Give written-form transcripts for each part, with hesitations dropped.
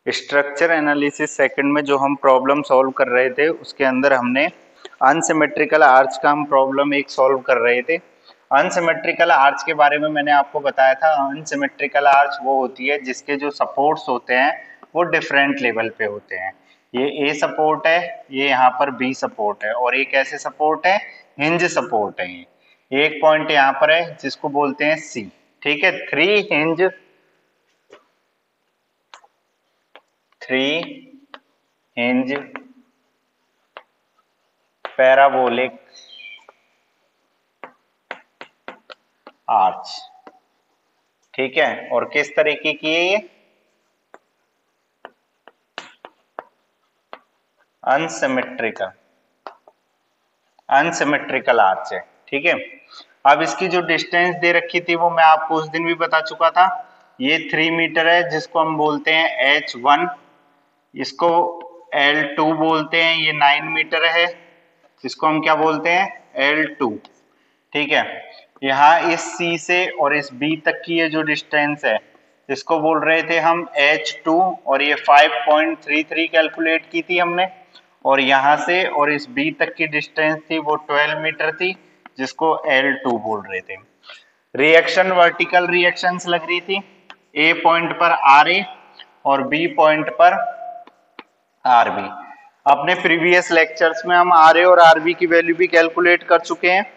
Structure analysis second में जो हम प्रॉब्लम सॉल्व कर रहे थे उसके अंदर हमने अनसिमेट्रिकल आर्च का हम प्रॉब्लम एक सॉल्व कर रहे थे। अनसिमेट्रिकल आर्च के बारे में मैंने आपको बताया था, अनसिमेट्रिकल आर्च वो होती है जिसके जो सपोर्ट्स होते हैं वो डिफरेंट लेवल पे होते हैं। ये ए सपोर्ट है, ये यहाँ पर बी सपोर्ट है और एक ऐसे सपोर्ट है हिंज सपोर्ट है। ये एक पॉइंट यहाँ पर है जिसको बोलते हैं सी। ठीक है, थ्री हिंज पैराबोलिक आर्च। ठीक है, और किस तरीके की है ये? अनसिमेट्रिकल आर्च है। ठीक है, अब इसकी जो डिस्टेंस दे रखी थी वो मैं आपको उस दिन भी बता चुका था। ये 3 मीटर है जिसको हम बोलते हैं H1, इसको L2 बोलते हैं। ये 9 मीटर है जिसको हम क्या बोलते हैं? L2। ठीक है, यहाँ इस C से और इस B तक की ये जो डिस्टेंस है इसको बोल रहे थे हम H2 और ये 5.33 कैलकुलेट की थी हमने। और यहाँ से और इस B तक की डिस्टेंस थी वो 12 मीटर थी जिसको L2 बोल रहे थे। रिएक्शन वर्टिकल रिएक्शंस लग रही थी, A पॉइंट पर RA और B पॉइंट पर RB। अपने प्रीवियस लेक्चर्स में हम RA और RB की वैल्यू भी कैलकुलेट कर चुके हैं।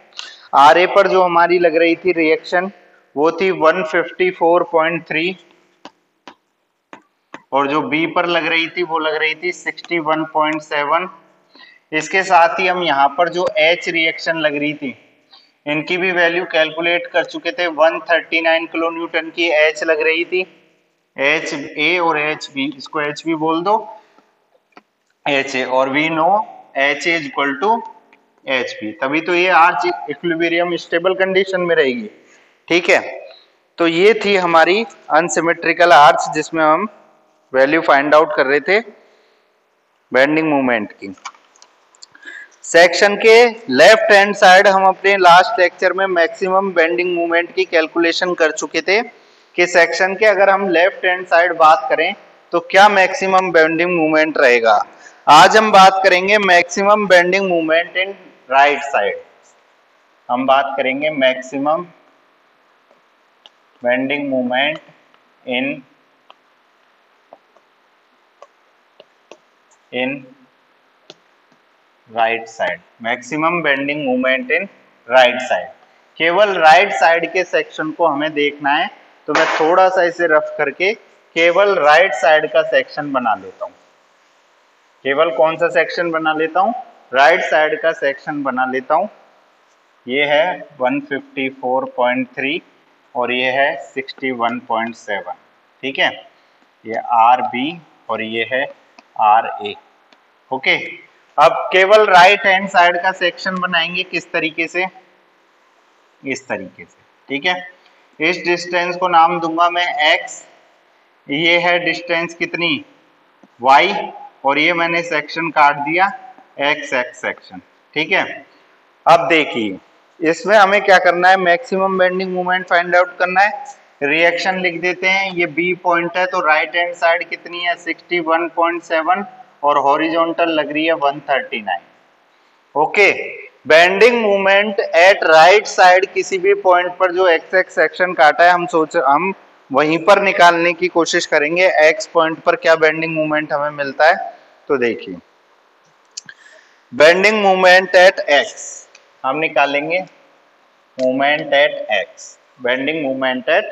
RA पर जो हमारी लग रही थी रिएक्शन वो थी 154.3 और जो B पर लग रही थी वो लग रही थी 61.7। इसके साथ ही हम यहाँ पर जो H रिएक्शन लग रही थी इनकी भी वैल्यू कैलकुलेट कर चुके थे। 139 किलो न्यूटन की H लग रही थी, HA और HB, इसको HB बोल दो, HA, और we know HA is equal to HB, तभी तो ये आर्च इक्विलिब्रियम स्टेबल कंडीशन में रहेगी। ठीक है, तो ये थी हमारी अनसिमेट्रिकल आर्च जिसमें हम वैल्यू फाइंड आउट कर रहे थे बेंडिंग मोमेंट की। सेक्शन के लेफ्ट हैंड साइड हम अपने लास्ट लेक्चर में मैक्सिमम बेंडिंग मोमेंट की कैलकुलेशन कर चुके थे कि सेक्शन के अगर हम लेफ्ट हैंड साइड बात करें तो क्या मैक्सिमम बेंडिंग मोमेंट रहेगा। आज हम बात करेंगे maximum bending moment in right side. हम बात करेंगे maximum bending moment in right side. Maximum bending moment in right side, केवल राइट साइड के सेक्शन को हमें देखना है। तो मैं थोड़ा सा इसे रफ करके केवल राइट साइड का सेक्शन बना लेता हूं। केवल कौन सा सेक्शन बना लेता हूं? राइट साइड का सेक्शन बना लेता हूं। ये है 154.3 और ये है 61.7। ठीक है, ये RB और ये है RA। ओके, अब केवल राइट हैंड साइड का सेक्शन बनाएंगे किस तरीके से? इस तरीके से। ठीक है, इस डिस्टेंस को नाम दूंगा मैं X, ये है डिस्टेंस कितनी? Y, और ये मैंने सेक्शन काट दिया XX सेक्शन। ठीक है, अब देखिए इसमें हमें क्या करना है? Maximum bending moment find out करना है। रिएक्शन लिख देते हैं, ये B पॉइंट है तो राइट हैंड साइड कितनी है? 61.7 और हॉरिजॉन्टल लग रही है 139। Okay, bending moment eight right side किसी भी पॉइंट पर जो XX सेक्शन काटा है हम वहीं पर निकालने की कोशिश करेंगे X पॉइंट पर क्या बेंडिंग मोमेंट हमें मिलता है। तो देखिए बेंडिंग मोमेंट एट X हम निकालेंगे, moment at X, bending moment at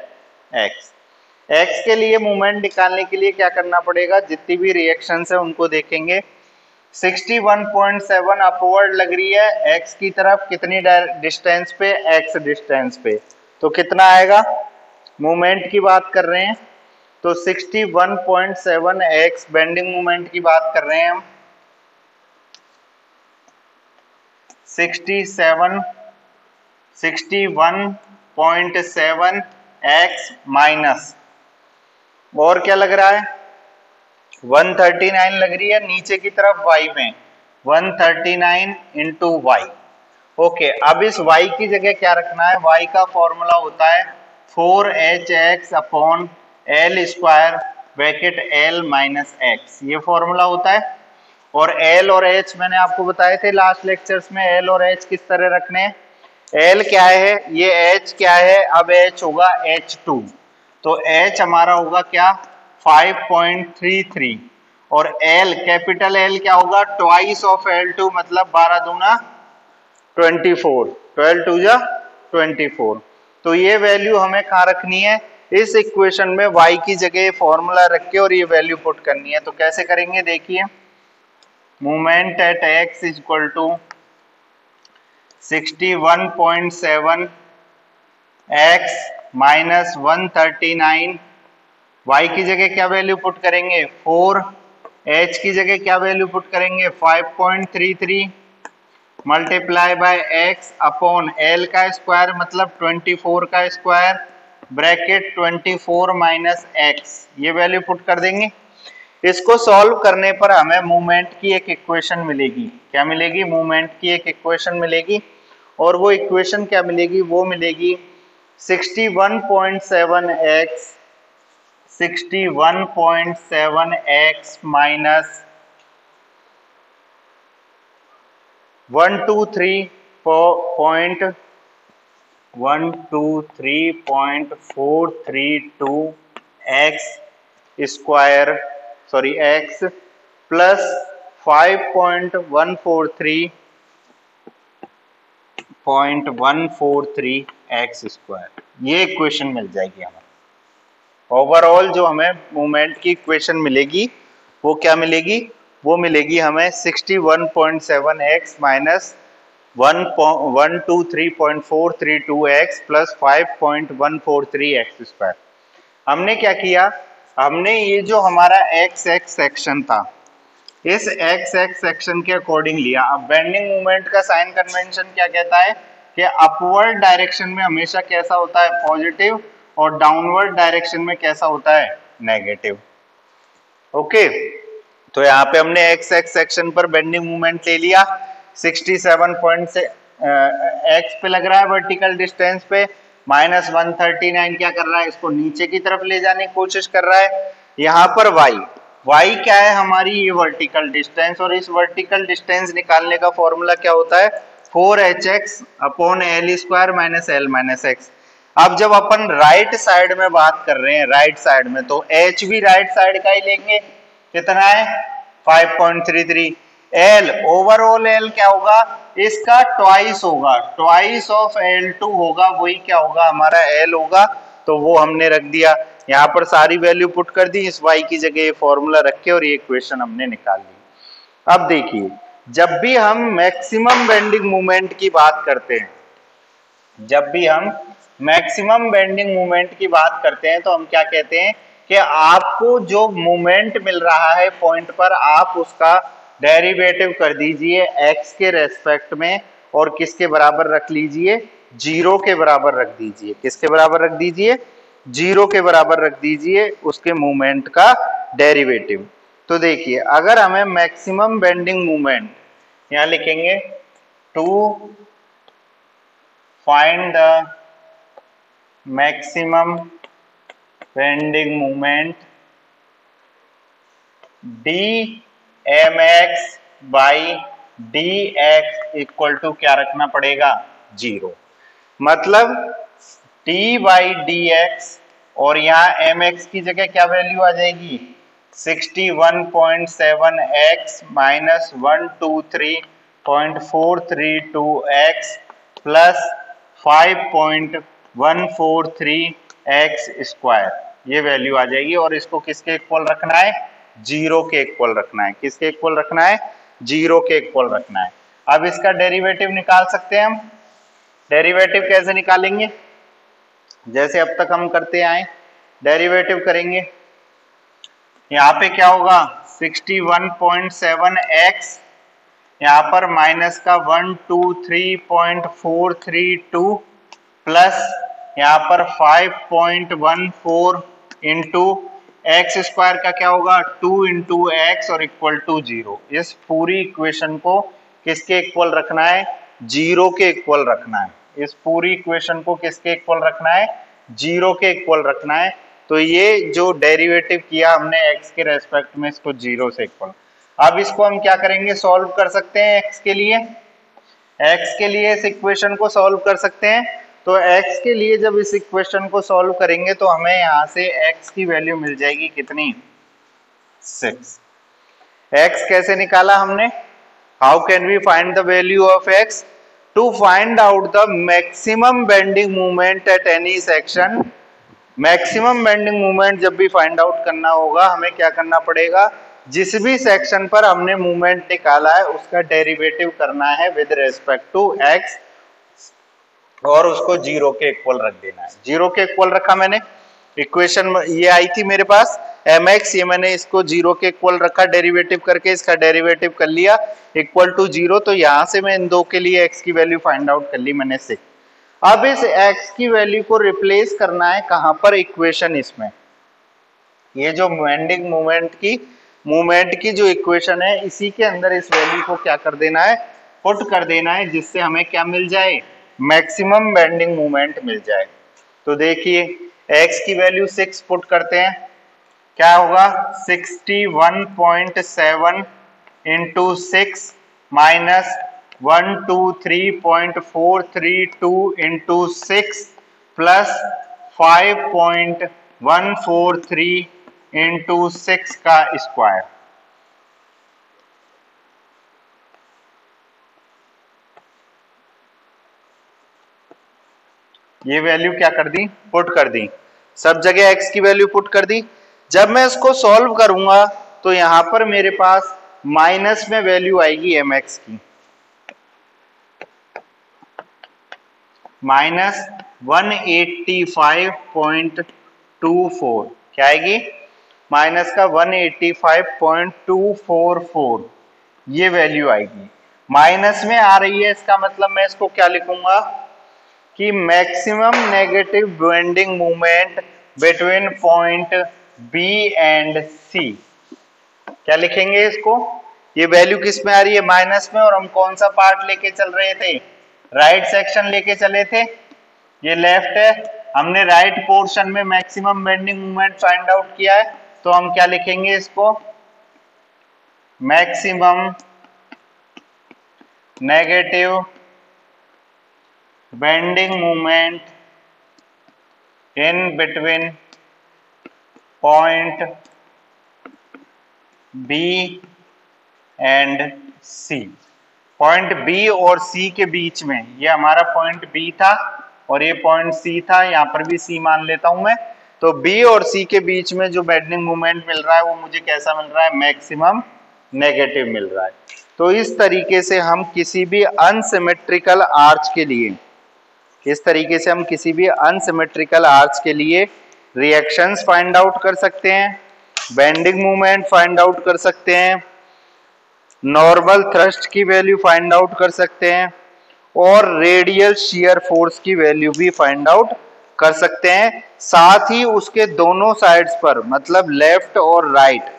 X। X के लिए मोमेंट निकालने के लिए क्या करना पड़ेगा? जितनी भी रिएक्शंस है उनको देखेंगे। 61.7 अपवर्ड लग रही है X की तरफ, कितनी डिस्टेंस पे? X डिस्टेंस पे, तो कितना आएगा? मोमेंट की बात कर रहे हैं तो 61.7 X बेंडिंग मोमेंट की बात कर रहे हैं हम। 61.7 X माइनस, और क्या लग रहा है? 139 लग रही है नीचे की तरफ Y में, 139 इंटू Y। ओके, अब इस Y की जगह क्या रखना है? Y का फॉर्मूला होता है 4HX upon L square bracket L minus x, ये फॉर्मूला होता है। और L और H मैंने आपको बताए थे लास्ट लेक्चर्स में, L और H किस तरह रखने हैं। L क्या है, ये H क्या है, अब H होगा H2, तो H हमारा होगा क्या 5.33, और L कैपिटल L क्या होगा ट्वाइस ऑफ L2, मतलब 12 दूना 24, 12 टू जा 24। तो ये वैल्यू हमें कहाँ रखनी है, इस इक्वेशन में y की जगह फॉर्मूला रख के और ये वैल्यू पुट करनी है। तो कैसे करेंगे देखिए, moment at x is equal to 61.7 x minus 139, y की जगह क्या वैल्यू पुट करेंगे 4, h की जगह क्या वैल्यू पुट करेंगे 5.33 multiply by x upon l का स्क्वायर मतलब 24 का स्क्वायर ब्रैकेट 24 माइनस x, ये वैल्यू पुट कर देंगे। इसको सॉल्व करने पर हमें मूवमेंट की एक इक्वेशन मिलेगी। क्या मिलेगी, मूवमेंट की एक इक्वेशन मिलेगी, और वो इक्वेशन क्या मिलेगी, वो मिलेगी 61.7x minus 123.432 x square x plus 5.143 x square, ये इक्वेशन मिल जाएगी हमें। ओवरऑल जो हमें मूवमेंट की इक्वेशन मिलेगी वो क्या मिलेगी, वो मिलेगी हमें 61.7 x minus 123.432 x plus 5.143 x square. हमने क्या किया, हमने ये जो हमारा x x सेक्शन था, इस x x सेक्शन के अकॉर्डिंग लिया। अब बेंडिंग मोमेंट का साइन कन्वेंशन क्या कहता है कि अपवर्ड डायरेक्शन में हमेशा कैसा होता है पॉजिटिव, और डाउनवर्ड डायरेक्शन में कैसा होता है नेगेटिव। ओके, तो यहाँ पे हमने x x सेक्शन पर बेंडिंग मोमेंट ले लिया 67 x पे लग रहा है वर्टिकल डिस्टेंस पे, माइनस 139 क्या कर रहा है, इसको नीचे की तरफ ले जाने की कोशिश कर रहा है। यहाँ पर y क्या है हमारी, ये वर्टिकल डिस्टेंस, और इस वर्टिकल डिस्टेंस निकालने का फॉर्मूला क्या होता है 4hx upon l square minus l minus x। अब जब अपन राइट साइड में बात कर रहे हैं, राइट साइड में, तो h भी राइट साइड का ही लेंगे, कितना है 5.33। l ओवरऑल l क्या होगा, इसका ट्वाइस होगा, ट्वाइस ऑफ L2 होगा, वही क्या होगा हमारा l होगा, तो वो हमने रख दिया। यहाँ पर सारी वैल्यू पुट कर दी, इस y की जगह ये फॉर्मूला रख के और ये इक्वेशन हमने निकाल ली। अब देखिए, जब भी हम मैक्सिमम बेंडिंग मोमेंट की बात करते हैं, जब भी हम मैक्सिमम बेंडिंग मोमेंट की बात करते हैं, तो हम क्या कहते हैं कि आपको जो मोमेंट मिल रहा है पॉइंट पर, आप उसका डेरिवेटिव कर दीजिए x के रेस्पेक्ट में, और किसके बराबर रख लीजिए, 0 के बराबर रख दीजिए। किसके बराबर रख दीजिए, 0 के बराबर रख दीजिए उसके मोमेंट का डेरिवेटिव। तो देखिए, अगर हमें मैक्सिमम बेंडिंग मोमेंट, यहां लिखेंगे to find the maximum bending moment dmx by dx equal to क्या रखना पड़ेगा 0, मतलब d बाई dx, और यहाँ mx की जगह क्या वैल्यू आ जाएगी 61.7x minus 123.432x plus 5.143x square, ये वैल्यू आ जाएगी। और इसको किसके इक्वल रखना है, 0 के इक्वल रखना है। किसके इक्वल रखना है, 0 के इक्वल रखना है। अब इसका डेरिवेटिव निकाल सकते हैं हम। डेरिवेटिव कैसे निकालेंगे, जैसे अब तक हम करते आए, डेरिवेटिव करेंगे। यहाँ पे क्या होगा 61.7x, यहाँ पर माइनस का 123.432 प्लस यहाँ पर 5.14 इंटू एक्स स्क्वायर का क्या होगा 2 इंटू एक्स और इक्वल टू 0। इस पूरी इक्वेशन को किसके इक्वल रखना है, 0 के इक्वल रखना है। इस पूरी इक्वेशन को किसके इक्वल रखना है, 0 के इक्वल रखना है। तो ये जो डेरिवेटिव किया हमने x के रेस्पेक्ट में, इसको 0 से इक्वल। अब इसको हम क्या करेंगे, सॉल्व कर सकते हैं x के लिए। x के लिए इस इक्वेशन को सॉल्व कर सकते हैं। तो x के लिए जब इस इक्वेशन को सॉल्व करेंगे तो हमें यहाँ से x की वैल्यू मिल जाएगी कितनी, 6। x कैसे निकाला हमने, how can we find the value of x, to find out the maximum bending moment at any section. Maximum bending moment जब भी फाइंड आउट करना होगा हमें क्या करना पड़ेगा, जिस भी सेक्शन पर हमने मूवमेंट निकाला है उसका डेरिवेटिव करना है विद रेस्पेक्ट टू x और उसको 0 के इक्वल रख देना है। 0 के इक्वल रखा मैंने, इक्वेशन ये आई थी मेरे पास mx, ये मैंने इसको 0 के इक्वल रखा, डेरिवेटिव करके इसका डेरिवेटिव कर लिया इक्वल टू 0। तो यहां से मैं इन दो के लिए x की वैल्यू फाइंड आउट कर ली मैंने 6। अब इस x की वैल्यू को रिप्लेस करना है कहां पर, इक्वेशन इसमें, ये जो बेंडिंग मूवमेंट की जो इक्वेशन है इसी के अंदर इस वैल्यू को क्या कर देना है, पुट कर देना है, जिससे हमें क्या मिल जाए, मैक्सिमम बेंडिंग मूवमेंट मिल जाए। तो देखिए x की वैल्यू 6 पुट करते हैं, क्या होगा 61.7 into 6 minus 123.432 into 6 plus 5.143 into 6 का स्क्वायर। ये वैल्यू क्या कर दी, पुट कर दी, सब जगह x की वैल्यू पुट कर दी। जब मैं इसको सॉल्व करूंगा तो यहां पर मेरे पास माइनस में वैल्यू आएगी mx की, माइनस 185.24, क्या आएगी, माइनस का 185.244, ये वैल्यू आएगी। माइनस में आ रही है, इसका मतलब मैं इसको क्या लिखूंगा कि maximum negative bending moment between point B and C, क्या लिखेंगे इसको, ये वैल्यू किस में आ रही है, माइनस में, और हम कौन सा पार्ट लेके चल रहे थे, राइट सेक्शन लेके चले थे, ये लेफ्ट है, हमने राइट पोर्शन में maximum bending moment find out किया है। तो हम क्या लिखेंगे इसको, maximum negative bending moment in between point B and C। Point B और C के बीच में, ये हमारा पॉइंट B था और ये पॉइंट C था, यहाँ पर भी C मान लेता हूं मैं। तो B और C के बीच में जो बेंडिंग मोमेंट मिल रहा है वो मुझे कैसा मिल रहा है, मैक्सिमम नेगेटिव मिल रहा है। तो इस तरीके से हम किसी भी अनसिमेट्रिकल आर्च के लिए, इस तरीके से हम किसी भी अनसिमेट्रिकल आर्च के लिए रिएक्शंस फाइंड आउट कर सकते हैं, बेंडिंग मोमेंट फाइंड आउट कर सकते हैं, नॉर्मल थ्रस्ट की वैल्यू फाइंड आउट कर सकते हैं और रेडियल शियर फोर्स की वैल्यू भी फाइंड आउट कर सकते हैं। साथ ही उसके दोनों साइड्स पर, मतलब लेफ्ट और राइट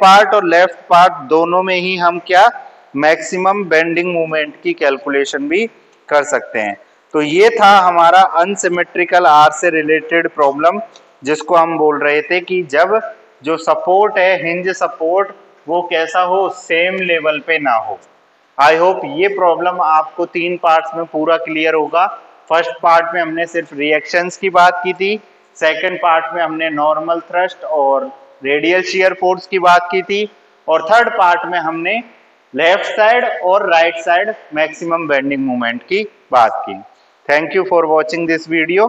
पार्ट और लेफ्ट पार्ट दोनों में ही हम क्या, मैक्सिमम बेंडिंग मोमेंट की कैलकुलेशन भी कर सकते हैं। तो ये था हमारा अनसिमेट्रिकल आर्च से रिलेटेड प्रॉब्लम, जिसको हम बोल रहे थे कि जब जो सपोर्ट है, हिंज सपोर्ट, वो कैसा हो, सेम लेवल पे ना हो। आई होप ये प्रॉब्लम आपको 3 पार्ट्स में पूरा क्लियर होगा। फर्स्ट पार्ट में हमने सिर्फ रिएक्शंस की बात की थी, सेकंड पार्ट में हमने नॉर्मल थ्रस्ट और रेडियल शियर फोर्स की बात की थी, और थर्ड पार्ट में हमने लेफ्ट साइड और right side maximum bending moment की बात की। Thank you for watching this video.